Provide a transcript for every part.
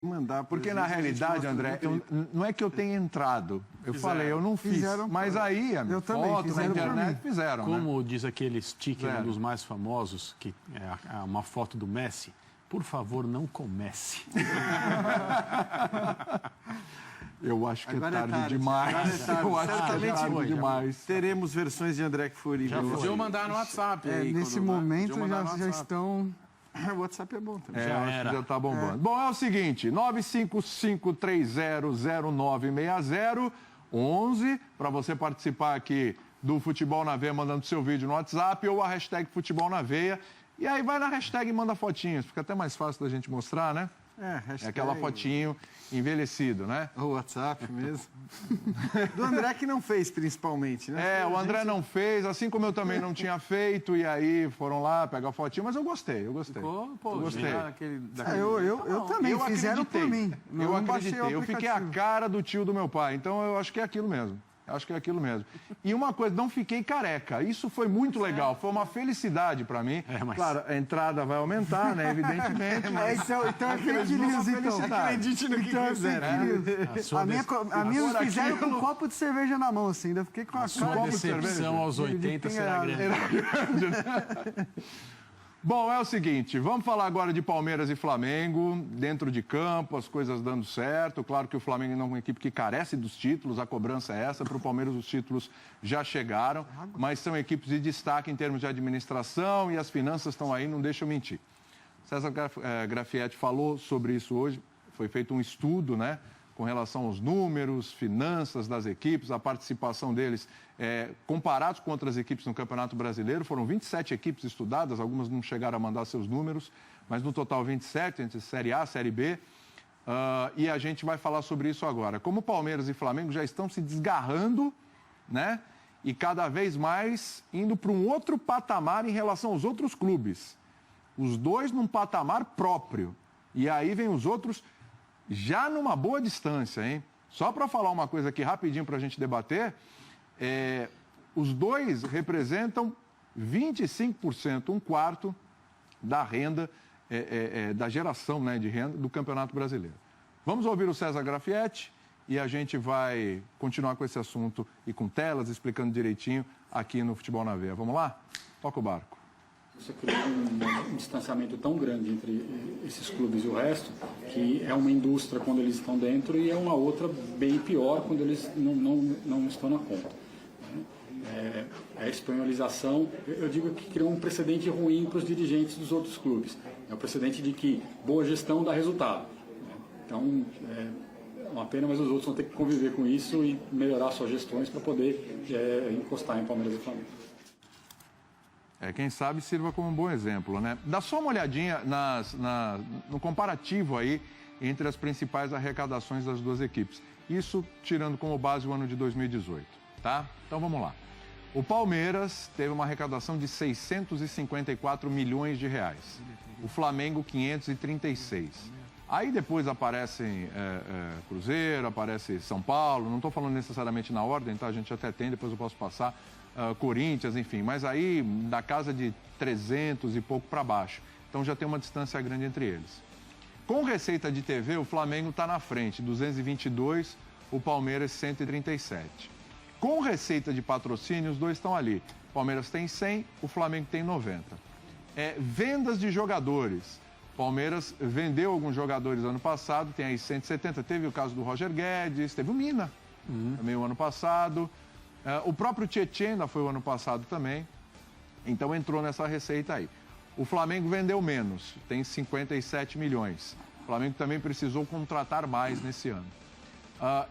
mandar. Porque na realidade, André, não é que eu tenha entrado. Eu falei, eu não fiz. Mas aí, amigo, foto na internet fizeram. Como diz aquele sticker, um dos mais famosos, que é uma foto do Messi, por favor, não comece. Eu acho que agora é tarde demais. Eu acho que é tarde demais. Teremos versões de André Kfouri. Já podiam mandar no WhatsApp. Nesse momento já estão... O WhatsApp é bom também. Já está bombando. Bom, é o seguinte, 955300960, 11, para você participar aqui do Futebol na Veia, mandando seu vídeo no WhatsApp, ou a hashtag Futebol na Veia. E aí vai na hashtag e manda fotinhas, fica até mais fácil da gente mostrar, né? É aquela fotinho envelhecido, né? O WhatsApp mesmo. Do André que não fez, principalmente, né? O André não fez, assim como eu também não tinha feito, e aí foram lá pegar fotinho, mas eu gostei. Eu gostei. Eu também, fizeram por mim. Eu acreditei, eu fiquei a cara do tio do meu pai, então eu acho que é aquilo mesmo. E uma coisa, não fiquei careca. Isso foi muito legal. Foi uma felicidade para mim. Claro, a entrada vai aumentar, né? Evidentemente. Então é fake news, então. Acredite no que quiser. A minha fizeram com um copo de cerveja na mão, assim. Ainda fiquei com a cara. A decepção aos 80 será grande. Bom, é o seguinte, vamos falar agora de Palmeiras e Flamengo, dentro de campo, as coisas dando certo. Claro que o Flamengo não é uma equipe que carece dos títulos, a cobrança é essa. Para o Palmeiras os títulos já chegaram, mas são equipes de destaque em termos de administração e as finanças estão aí, não deixa eu mentir. César Grafietti falou sobre isso hoje, foi feito um estudo, né? Com relação aos números, finanças das equipes, a participação deles comparados com outras equipes no Campeonato Brasileiro. Foram 27 equipes estudadas, algumas não chegaram a mandar seus números, mas no total 27, entre Série A e Série B. E a gente vai falar sobre isso agora. Como Palmeiras e Flamengo já estão se desgarrando, né? E cada vez mais indo para um outro patamar em relação aos outros clubes. Os dois num patamar próprio. E aí vem os outros... já numa boa distância, hein? Só para falar uma coisa aqui rapidinho para a gente debater, os dois representam 25%, um quarto da renda, da geração, né, de renda do Campeonato Brasileiro. Vamos ouvir o César Grafietti e a gente vai continuar com esse assunto e com telas, explicando direitinho aqui no Futebol na Veia. Vamos lá? Toca o barco. Você cria um distanciamento tão grande entre esses clubes e o resto, que é uma indústria quando eles estão dentro e é uma outra bem pior quando eles não estão na conta. A espanholização, eu digo que criou um precedente ruim para os dirigentes dos outros clubes. É o precedente de que boa gestão dá resultado. Então, é uma pena, mas os outros vão ter que conviver com isso e melhorar suas gestões para poder encostar em Palmeiras e Flamengo. Quem sabe sirva como um bom exemplo, né? Dá só uma olhadinha no comparativo aí entre as principais arrecadações das duas equipes. Isso tirando como base o ano de 2018, tá? Então vamos lá. O Palmeiras teve uma arrecadação de 654 milhões de reais. O Flamengo, 536. Aí depois aparecem Cruzeiro, aparece São Paulo, não estou falando necessariamente na ordem, tá? A gente até tem, depois eu posso passar. Corinthians, enfim, mas aí da casa de 300 e pouco para baixo. Então já tem uma distância grande entre eles. Com receita de TV, o Flamengo está na frente, 222, o Palmeiras 137. Com receita de patrocínio, os dois estão ali. O Palmeiras tem 100, o Flamengo tem 90. Vendas de jogadores. O Palmeiras vendeu alguns jogadores ano passado, tem aí 170. Teve o caso do Roger Guedes, teve o Mina, também o ano passado. O próprio Tietchan ainda foi o ano passado também, então entrou nessa receita aí. O Flamengo vendeu menos, tem 57 milhões. O Flamengo também precisou contratar mais nesse ano.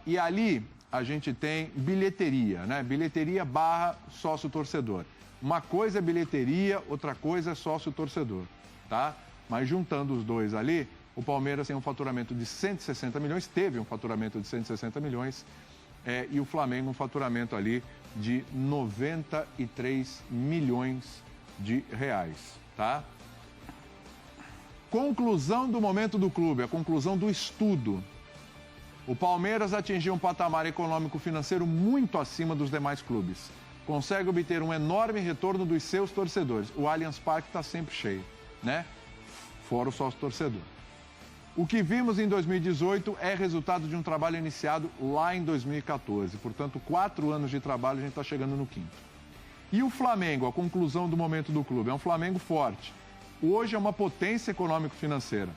E ali a gente tem bilheteria, né? Bilheteria / sócio-torcedor. Uma coisa é bilheteria, outra coisa é sócio-torcedor, tá? Mas juntando os dois ali, o Palmeiras tem um faturamento de 160 milhões, teve um faturamento de 160 milhões, e o Flamengo um faturamento ali de 93 milhões de reais, tá? Conclusão do momento do clube, a conclusão do estudo. O Palmeiras atingiu um patamar econômico-financeiro muito acima dos demais clubes. Consegue obter um enorme retorno dos seus torcedores. O Allianz Parque está sempre cheio, né? Fora o sócio-torcedor. O que vimos em 2018 é resultado de um trabalho iniciado lá em 2014. Portanto, 4 anos de trabalho, a gente está chegando no 5º. E o Flamengo, a conclusão do momento do clube, é um Flamengo forte. Hoje é uma potência econômico-financeira.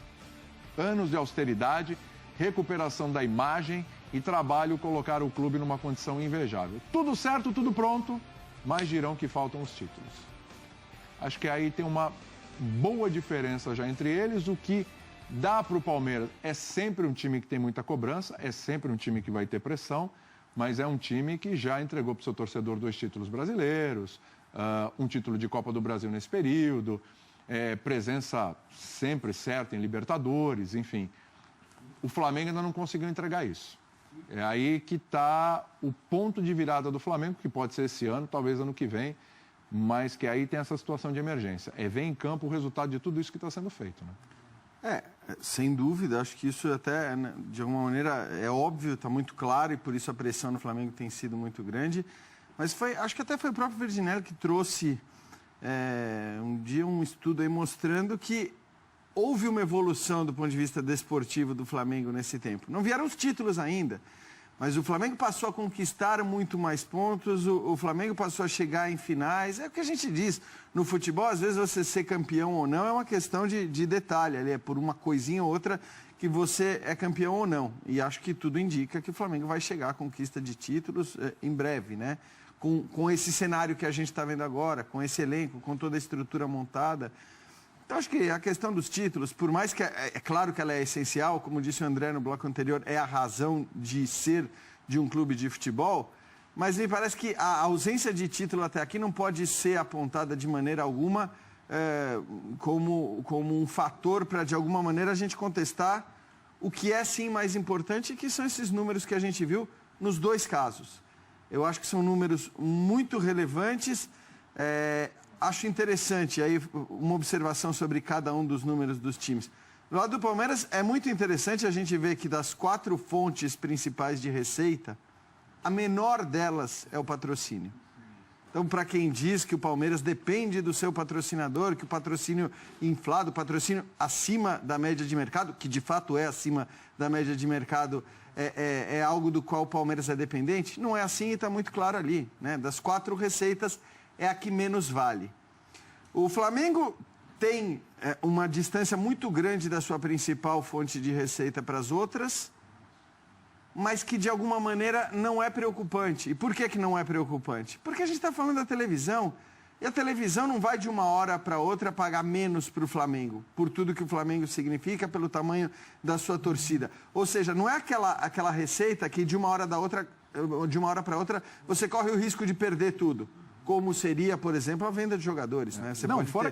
Anos de austeridade, recuperação da imagem e trabalho colocaram o clube numa condição invejável. Tudo certo, tudo pronto, mas dirão que faltam os títulos. Acho que aí tem uma boa diferença já entre eles. O que dá para o Palmeiras é sempre um time que tem muita cobrança, é sempre um time que vai ter pressão, mas é um time que já entregou para o seu torcedor 2 títulos brasileiros, um título de Copa do Brasil nesse período, presença sempre certa em Libertadores, enfim. O Flamengo ainda não conseguiu entregar isso. É aí que está o ponto de virada do Flamengo, que pode ser esse ano, talvez ano que vem, mas que aí tem essa situação de emergência. É ver em campo o resultado de tudo isso que está sendo feito, né? Sem dúvida, acho que isso até, de alguma maneira, é óbvio, está muito claro, e por isso a pressão no Flamengo tem sido muito grande. Mas acho que até foi o próprio Verdinelli que trouxe um dia um estudo aí mostrando que houve uma evolução do ponto de vista desportivo do Flamengo nesse tempo. Não vieram os títulos ainda, mas o Flamengo passou a conquistar muito mais pontos, o Flamengo passou a chegar em finais. É o que a gente diz, no futebol, às vezes você ser campeão ou não é uma questão de detalhe, ali é por uma coisinha ou outra que você é campeão ou não. E acho que tudo indica que o Flamengo vai chegar à conquista de títulos em breve, né? Com esse cenário que a gente está vendo agora, com esse elenco, com toda a estrutura montada. Então, acho que a questão dos títulos, por mais que é claro que ela é essencial, como disse o André no bloco anterior, é a razão de ser de um clube de futebol, mas me parece que a ausência de título até aqui não pode ser apontada de maneira alguma como um fator para, de alguma maneira, a gente contestar o que é, sim, mais importante, que são esses números que a gente viu nos 2 casos. Eu acho que são números muito relevantes. Acho interessante aí uma observação sobre cada um dos números dos times. Do lado do Palmeiras, é muito interessante a gente ver que das 4 fontes principais de receita, a menor delas é o patrocínio. Então, para quem diz que o Palmeiras depende do seu patrocinador, que o patrocínio inflado, o patrocínio acima da média de mercado, que de fato é acima da média de mercado, é algo do qual o Palmeiras é dependente, não é assim e está muito claro ali, né? Das 4 receitas, é a que menos vale. O Flamengo tem uma distância muito grande da sua principal fonte de receita para as outras, mas que de alguma maneira não é preocupante. E por que não é preocupante? Porque a gente está falando da televisão, e a televisão não vai de uma hora para outra pagar menos para o Flamengo, por tudo que o Flamengo significa, pelo tamanho da sua torcida. Ou seja, não é aquela receita que de uma hora para outra você corre o risco de perder tudo. Como seria, por exemplo, a venda de jogadores, né?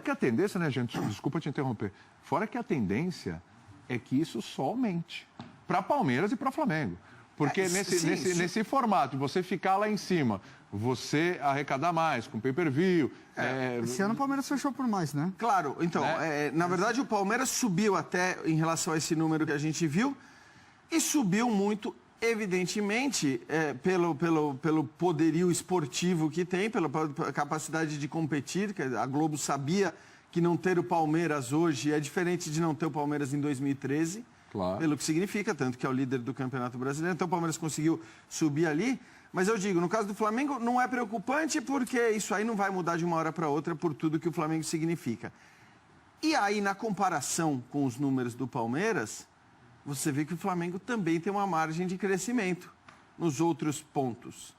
Que a tendência, né, gente? Desculpa te interromper. Fora que a tendência é que isso só aumente para Palmeiras e para Flamengo. Porque nesse formato, você ficar lá em cima, você arrecadar mais com pay-per-view... Esse ano o Palmeiras fechou por mais, né? Claro, então, na verdade o Palmeiras subiu até em relação a esse número que a gente viu, e subiu muito, evidentemente, pelo poderio esportivo que tem, pela capacidade de competir. A Globo sabia que não ter o Palmeiras hoje é diferente de não ter o Palmeiras em 2013. Claro. Pelo que significa, tanto que é o líder do Campeonato Brasileiro. Então o Palmeiras conseguiu subir ali. Mas eu digo, no caso do Flamengo, não é preocupante porque isso aí não vai mudar de uma hora para outra por tudo que o Flamengo significa. E aí, na comparação com os números do Palmeiras, você vê que o Flamengo também tem uma margem de crescimento nos outros pontos.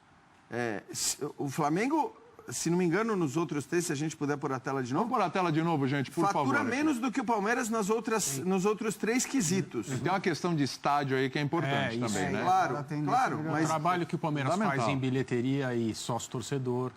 O Flamengo, se não me engano, nos outros 3, se a gente puder pôr a tela de novo... Vamos pôr a tela de novo, gente, por favor. Fatura menos do que o Palmeiras nos outros 3 quesitos. Tem uma questão de estádio aí que é importante também, né? Claro. Mas o trabalho que o Palmeiras faz em bilheteria e sócio-torcedor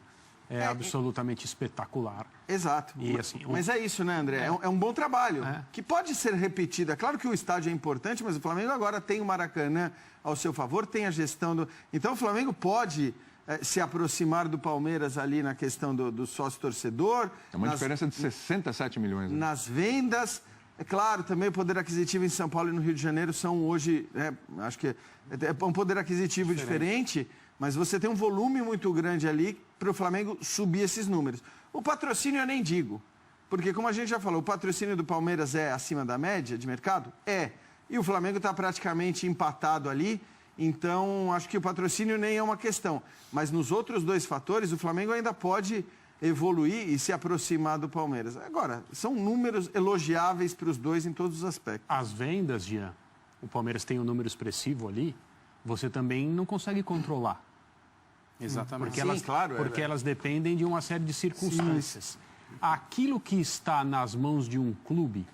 é absolutamente espetacular. Exato. E, assim, mas é isso, né, André? É um bom trabalho, que pode ser repetido. É claro que o estádio é importante, mas o Flamengo agora tem o Maracanã ao seu favor, tem a gestão do... Então o Flamengo pode... se aproximar do Palmeiras ali na questão do sócio-torcedor. É uma diferença de 67 milhões. Né? Nas vendas. É claro, também o poder aquisitivo em São Paulo e no Rio de Janeiro são hoje, acho que é um poder aquisitivo diferente, mas você tem um volume muito grande ali para o Flamengo subir esses números. O patrocínio eu nem digo, porque como a gente já falou, o patrocínio do Palmeiras é acima da média de mercado? e o Flamengo está praticamente empatado ali. Então, acho que o patrocínio nem é uma questão. Mas nos outros dois fatores, o Flamengo ainda pode evoluir e se aproximar do Palmeiras. Agora, são números elogiáveis para os dois em todos os aspectos. As vendas, Jean, o Palmeiras tem um número expressivo ali, você também não consegue controlar. Exatamente. Porque, Sim, elas, claro, porque elas dependem de uma série de circunstâncias. Aquilo que está nas mãos de um clube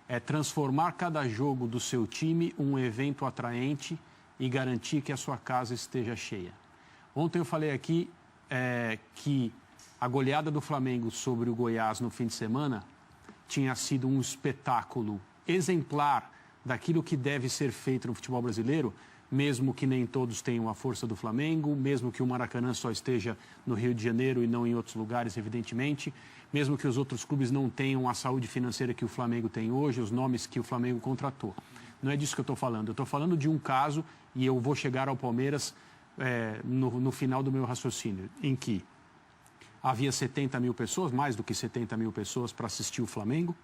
é transformar cada jogo do seu time um evento atraente e garantir que a sua casa esteja cheia. Ontem eu falei aqui que a goleada do Flamengo sobre o Goiás no fim de semana tinha sido um espetáculo exemplar daquilo que deve ser feito no futebol brasileiro, mesmo que nem todos tenham a força do Flamengo, mesmo que o Maracanã só esteja no Rio de Janeiro e não em outros lugares, evidentemente, mesmo que os outros clubes não tenham a saúde financeira que o Flamengo tem hoje, os nomes que o Flamengo contratou. Não é disso que eu estou falando. Eu estou falando de um caso, e eu vou chegar ao Palmeiras no final do meu raciocínio, em que havia 70 mil pessoas, mais do que 70 mil pessoas para assistir o Flamengo.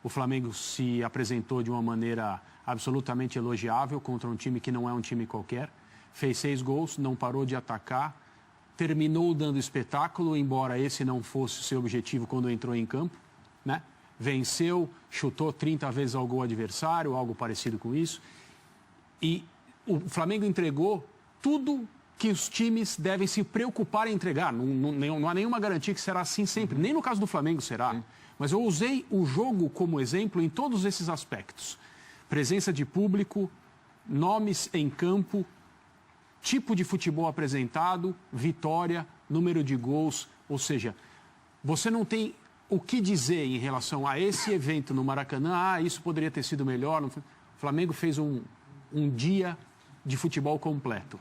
O Flamengo se apresentou de uma maneira absolutamente elogiável contra um time que não é um time qualquer. Fez 6 gols, não parou de atacar, terminou dando espetáculo, embora esse não fosse o seu objetivo quando entrou em campo, né? Venceu, chutou 30 vezes ao gol adversário, algo parecido com isso. E o Flamengo entregou tudo que os times devem se preocupar em entregar. Não há nenhuma garantia que será assim sempre. Nem no caso do Flamengo será. Mas eu usei o jogo como exemplo em todos esses aspectos. Presença de público, nomes em campo, tipo de futebol apresentado, vitória, número de gols. Ou seja, você não tem o que dizer em relação a esse evento no Maracanã. Isso poderia ter sido melhor. O Flamengo fez um dia de futebol completo.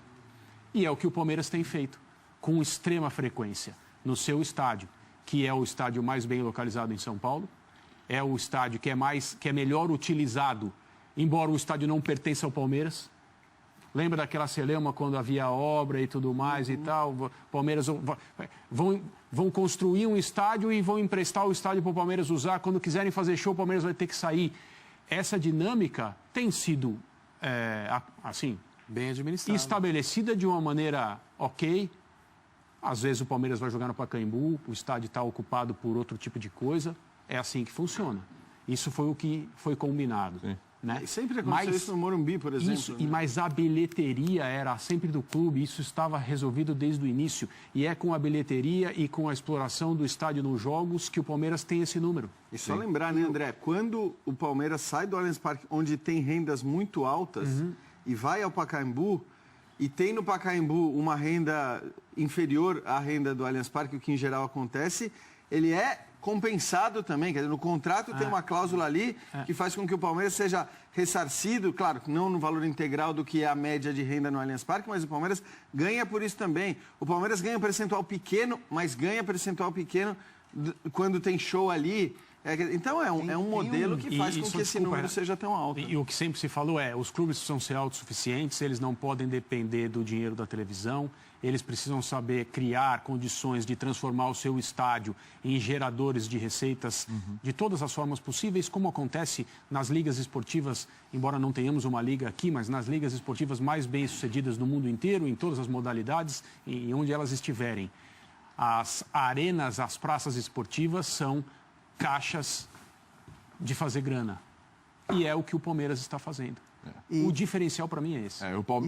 E é o que o Palmeiras tem feito, com extrema frequência, no seu estádio, que é o estádio mais bem localizado em São Paulo, é o estádio que é melhor utilizado, embora o estádio não pertença ao Palmeiras. Lembra daquela celeuma quando havia obra e tudo mais e tal? Palmeiras vão construir um estádio e vão emprestar o estádio para o Palmeiras usar. Quando quiserem fazer show, o Palmeiras vai ter que sair. Essa dinâmica tem sido, assim, bem administrada, estabelecida de uma maneira ok. Às vezes o Palmeiras vai jogar no Pacaembu, o estádio está ocupado por outro tipo de coisa. É assim que funciona. Isso foi o que foi combinado. Né? Sempre aconteceu isso no Morumbi, por exemplo. Mas a bilheteria era sempre do clube, isso estava resolvido desde o início. E é com a bilheteria e com a exploração do estádio nos jogos que o Palmeiras tem esse número. E só lembrar, né, André, quando o Palmeiras sai do Allianz Parque, onde tem rendas muito altas, e vai ao Pacaembu, e tem no Pacaembu uma renda inferior à renda do Allianz Parque, o que em geral acontece, ele é compensado também. Quer dizer, no contrato tem uma cláusula ali que faz com que o Palmeiras seja ressarcido, claro, não no valor integral do que é a média de renda no Allianz Parque, mas o Palmeiras ganha por isso também. O Palmeiras ganha um percentual pequeno, mas ganha percentual pequeno quando tem show ali. Então é um modelo que faz com que esse número seja tão alto. E o que sempre se falou os clubes precisam ser autossuficientes, eles não podem depender do dinheiro da televisão, eles precisam saber criar condições de transformar o seu estádio em geradores de receitas de todas as formas possíveis, como acontece nas ligas esportivas, embora não tenhamos uma liga aqui, mas nas ligas esportivas mais bem-sucedidas no mundo inteiro, em todas as modalidades, em onde elas estiverem. As arenas, as praças esportivas são caixas de fazer grana. E é o que o Palmeiras está fazendo. O diferencial para mim é esse.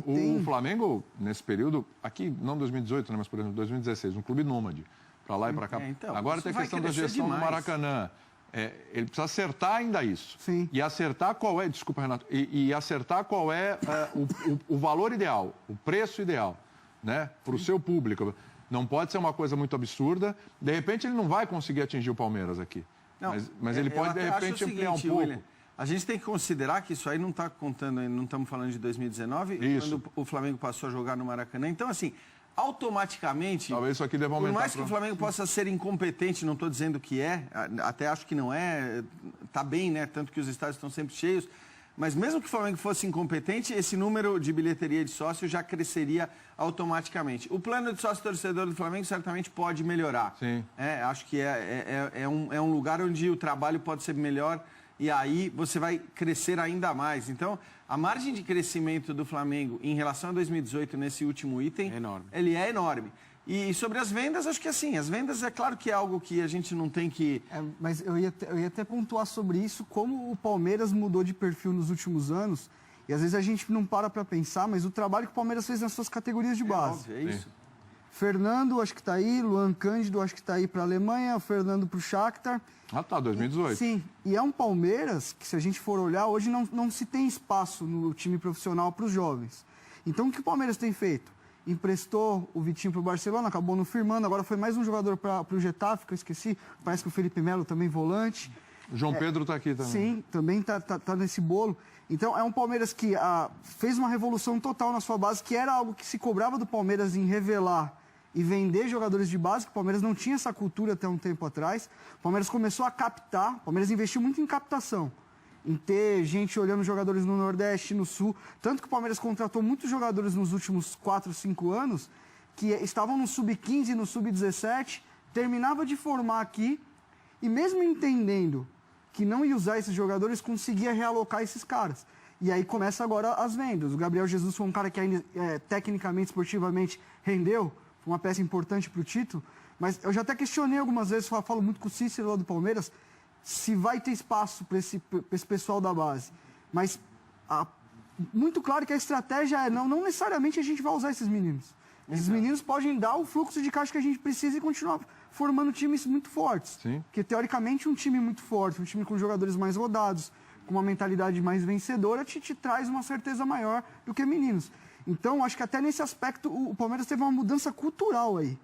O Flamengo, nesse período, aqui não 2018, né, mas por exemplo 2016, um clube nômade, para lá e para cá. Então, agora tem a questão da gestão do Maracanã. Ele precisa acertar ainda isso. Sim. E acertar qual é, desculpa, Renato, e acertar qual é o valor ideal, o preço ideal, né, para o seu público. Não pode ser uma coisa muito absurda. De repente ele não vai conseguir atingir o Palmeiras aqui. Não, mas ele pode, de repente, ampliar um pouco. William, a gente tem que considerar que isso aí não está contando, não estamos falando de 2019, quando o Flamengo passou a jogar no Maracanã. Então, assim, automaticamente... Talvez isso aqui deva aumentar. Por mais que o Flamengo possa ser incompetente, não estou dizendo que até acho que não é, está bem, né? Tanto que os estádios estão sempre cheios. Mas mesmo que o Flamengo fosse incompetente, esse número de bilheteria de sócio já cresceria automaticamente. O plano de sócio-torcedor do Flamengo certamente pode melhorar. Sim. Acho que é um lugar onde o trabalho pode ser melhor e aí você vai crescer ainda mais. Então, a margem de crescimento do Flamengo em relação a 2018, nesse último item, ele é enorme. E sobre as vendas, acho que assim, as vendas é claro que é algo que a gente não tem que... Mas eu ia até pontuar sobre isso, como o Palmeiras mudou de perfil nos últimos anos, e às vezes a gente não para pensar, mas o trabalho que o Palmeiras fez nas suas categorias de base. Óbvio, é isso. Fernando, acho que está aí, Luan Cândido, acho que está aí para a Alemanha, o Fernando para o Shakhtar. 2018. Sim, e é um Palmeiras que, se a gente for olhar, hoje não se tem espaço no time profissional para os jovens. Então, o que o Palmeiras tem feito? Emprestou o Vitinho para o Barcelona, acabou não firmando, agora foi mais um jogador para o Getafe, que eu esqueci, parece que o Felipe Melo também volante. O João Pedro está aqui também. Sim, também está nesse bolo. Então, é um Palmeiras que fez uma revolução total na sua base, que era algo que se cobrava do Palmeiras em revelar e vender jogadores de base, que o Palmeiras não tinha essa cultura até um tempo atrás. O Palmeiras começou a captar, o Palmeiras investiu muito em captação, em ter gente olhando jogadores no Nordeste, no Sul. Tanto que o Palmeiras contratou muitos jogadores nos últimos 4, 5 anos, que estavam no Sub-15, no Sub-17, terminava de formar aqui, e mesmo entendendo que não ia usar esses jogadores, conseguia realocar esses caras. E aí começa agora as vendas. O Gabriel Jesus foi um cara que ainda, tecnicamente, esportivamente, rendeu, foi uma peça importante para o título, mas eu já até questionei algumas vezes, falo muito com o Cícero lá do Palmeiras, se vai ter espaço para esse pessoal da base. Mas muito claro que a estratégia é não necessariamente a gente vai usar esses meninos. Esses meninos podem dar o fluxo de caixa que a gente precisa e continuar formando times muito fortes. Sim. Porque, teoricamente, um time muito forte, um time com jogadores mais rodados, com uma mentalidade mais vencedora, te traz uma certeza maior do que meninos. Então, acho que até nesse aspecto o Palmeiras teve uma mudança cultural aí.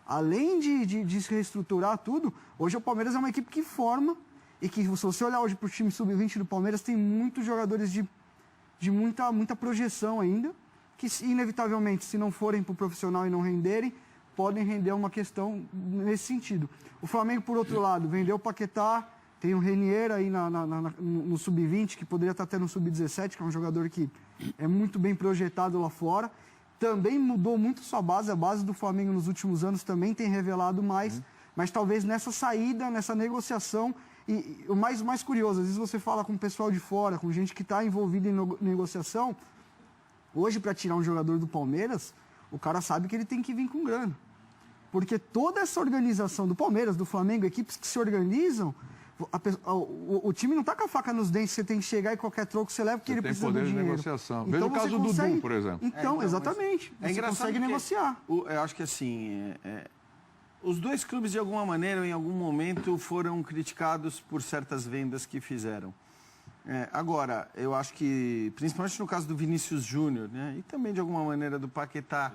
Além de se reestruturar tudo, hoje o Palmeiras é uma equipe que forma e que, se você olhar hoje para o time sub-20 do Palmeiras, tem muitos jogadores de muita projeção ainda, que inevitavelmente, se não forem para o profissional e não renderem, podem render uma questão nesse sentido. O Flamengo, por outro lado, vendeu o Paquetá, tem o Renier aí no sub-20, que poderia estar até no sub-17, que é um jogador que é muito bem projetado lá fora. Também mudou muito sua base, a base do Flamengo nos últimos anos também tem revelado mais, mas talvez nessa saída, nessa negociação, e o mais curioso, às vezes você fala com o pessoal de fora, com gente que está envolvida em negociação, hoje para tirar um jogador do Palmeiras, o cara sabe que ele tem que vir com grana. Porque toda essa organização do Palmeiras, do Flamengo, equipes que se organizam, o time não está com a faca nos dentes, você tem que chegar e qualquer troco você leva porque ele precisa do dinheiro. Tem poder de negociação. Então, veja o caso do Dudu, por exemplo. Então, exatamente. Você consegue negociar. Eu acho que assim, os dois clubes de alguma maneira, em algum momento, foram criticados por certas vendas que fizeram. Agora, eu acho que, principalmente no caso do Vinícius Júnior, né, e também de alguma maneira do Paquetá,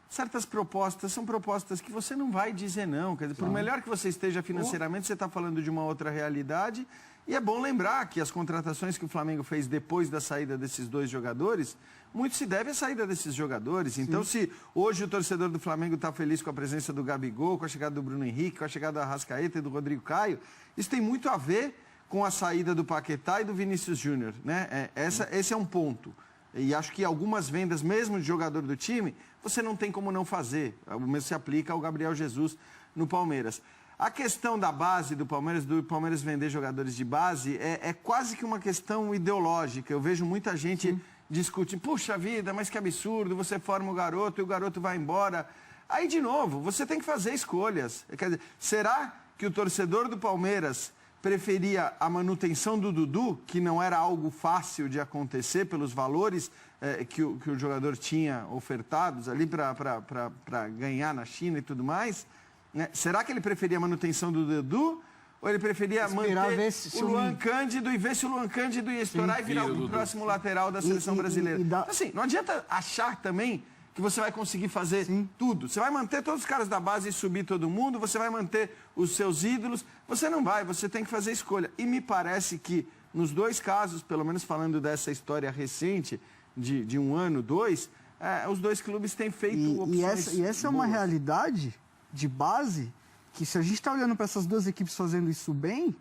certas propostas são propostas que você não vai dizer não. Quer dizer, por melhor que você esteja financeiramente, você está falando de uma outra realidade. E é bom lembrar que as contratações que o Flamengo fez depois da saída desses dois jogadores, muito se deve à saída desses jogadores. Então, se hoje o torcedor do Flamengo está feliz com a presença do Gabigol, com a chegada do Bruno Henrique, com a chegada do Arrascaeta e do Rodrigo Caio, isso tem muito a ver com a saída do Paquetá e do Vinícius Júnior, né? Esse é um ponto. E acho que algumas vendas, mesmo de jogador do time, você não tem como não fazer. O mesmo se aplica ao Gabriel Jesus no Palmeiras. A questão da base do Palmeiras vender jogadores de base, é quase que uma questão ideológica. Eu vejo muita gente discutindo, puxa vida, mas que absurdo, você forma o garoto e o garoto vai embora. Aí, de novo, você tem que fazer escolhas. Quer dizer, será que o torcedor do Palmeiras preferia a manutenção do Dudu, que não era algo fácil de acontecer pelos valores que o jogador tinha ofertados ali para ganhar na China e tudo mais? Né? Será que ele preferia a manutenção do Dudu? Ou ele preferia manter o Luan Cândido e ver se o Luan Cândido ia estourar e virar o próximo lateral da seleção brasileira? Assim, não adianta achar também que você vai conseguir fazer tudo. Você vai manter todos os caras da base e subir todo mundo, você vai manter os seus ídolos. Você não vai, você tem que fazer escolha. E me parece que, nos dois casos, pelo menos falando dessa história recente, de 1 ano, 2, os dois clubes têm feito opções e essa é uma realidade de base que, se a gente está olhando para essas duas equipes fazendo isso bem,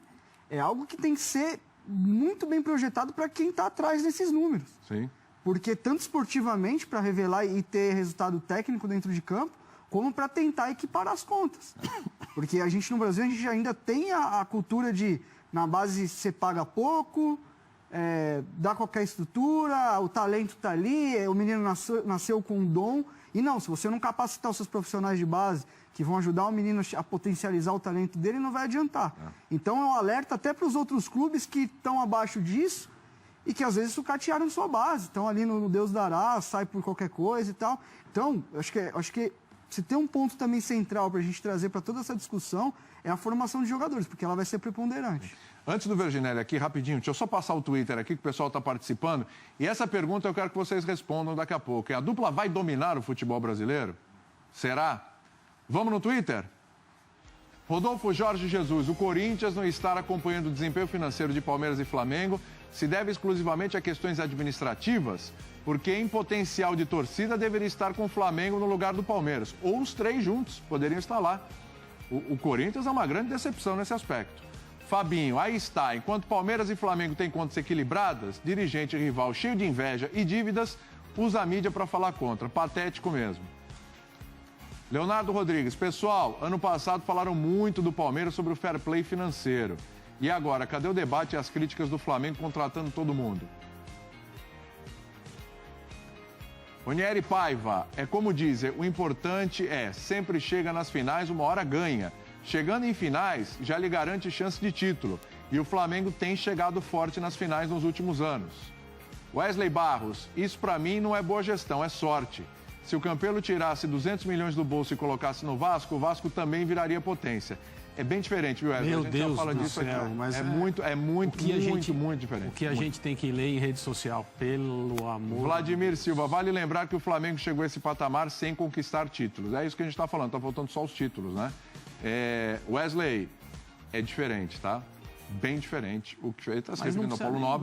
é algo que tem que ser muito bem projetado para quem está atrás desses números. Sim. Porque tanto esportivamente, para revelar e ter resultado técnico dentro de campo, como para tentar equiparar as contas. Porque a gente no Brasil, a gente ainda tem a cultura de Na base você paga pouco, dá qualquer estrutura, o talento está ali, o menino nasceu com um dom. E não, se você não capacitar os seus profissionais de base, que vão ajudar o menino a potencializar o talento dele, não vai adiantar. Então é um alerta até para os outros clubes que estão abaixo disso e que às vezes sucatearam sua base. Estão ali no Deus dará, sai por qualquer coisa e tal. Então, acho que se tem um ponto também central para a gente trazer para toda essa discussão, é a formação de jogadores, porque ela vai ser preponderante. Antes do Verginelli aqui, rapidinho, deixa eu só passar o Twitter aqui, que o pessoal está participando. E essa pergunta eu quero que vocês respondam daqui a pouco. A dupla vai dominar o futebol brasileiro? Será? Vamos no Twitter? Rodolfo Jorge Jesus, o Corinthians não estar acompanhando o desempenho financeiro de Palmeiras e Flamengo se deve exclusivamente a questões administrativas, porque em potencial de torcida deveria estar com o Flamengo no lugar do Palmeiras. Ou os três juntos poderiam estar lá. O Corinthians é uma grande decepção nesse aspecto. Fabinho, aí está. Enquanto Palmeiras e Flamengo têm contas equilibradas, dirigente e rival cheio de inveja e dívidas, usa a mídia para falar contra. Patético mesmo. Leonardo Rodrigues, pessoal, ano passado falaram muito do Palmeiras sobre o fair play financeiro. E agora, cadê o debate e as críticas do Flamengo contratando todo mundo? Ronieri Paiva, é como dizem, o importante sempre chega nas finais, uma hora ganha. Chegando em finais, já lhe garante chance de título. E o Flamengo tem chegado forte nas finais nos últimos anos. Wesley Barros, isso para mim não é boa gestão, é sorte. Se o Campelo tirasse 200 milhões do bolso e colocasse no Vasco, o Vasco também viraria potência. É bem diferente, viu, Wesley? Meu a gente Deus já fala do disso céu, aqui. mas muito diferente. O que a gente tem que ler em rede social, pelo amor... Vladimir Silva, vale lembrar que o Flamengo chegou a esse patamar sem conquistar títulos. É isso que a gente está falando, está faltando só os títulos, né? Wesley, é diferente, tá? Bem diferente. O que ele está se referindo ao Paulo Nobre.